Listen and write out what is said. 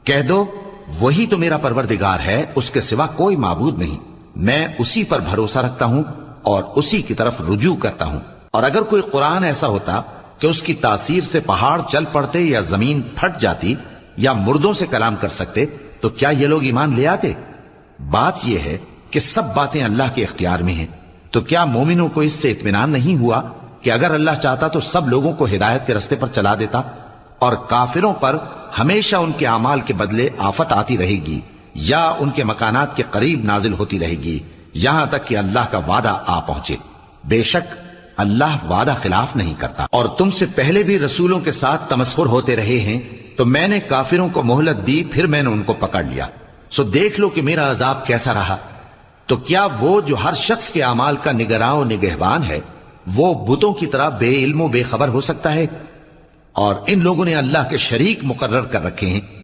کہہ دو وہی تو میرا پروردگار ہے، اس کے سوا کوئی معبود نہیں، میں اسی پر بھروسہ رکھتا ہوں اور اسی کی طرف رجوع کرتا ہوں۔ اور اگر کوئی قرآن ایسا ہوتا کہ اس کی تاثیر سے پہاڑ چل پڑتے یا زمین پھٹ جاتی یا مردوں سے کلام کر سکتے تو کیا یہ لوگ ایمان لے آتے؟ بات یہ ہے کہ سب باتیں اللہ کے اختیار میں ہیں، تو کیا مومنوں کو اس سے اطمینان نہیں ہوا کہ اگر اللہ چاہتا تو سب لوگوں کو ہدایت کے رستے پر چلا دیتا؟ اور کافروں پر ہمیشہ ان کے اعمال کے بدلے آفت آتی رہے گی یا ان کے مکانات کے قریب نازل ہوتی رہے گی یہاں تک کہ اللہ کا وعدہ آ پہنچے۔ بے شک اللہ وعدہ خلاف نہیں کرتا۔ اور تم سے پہلے بھی رسولوں کے ساتھ تمسخر ہوتے رہے ہیں، تو میں نے کافروں کو مہلت دی، پھر میں نے ان کو پکڑ لیا، سو دیکھ لو کہ میرا عذاب کیسا رہا۔ تو کیا وہ جو ہر شخص کے اعمال کا نگراں و نگہبان ہے، وہ بتوں کی طرح بے علم و بے خبر ہو سکتا ہے؟ اور ان لوگوں نے اللہ کے شریک مقرر کر رکھے ہیں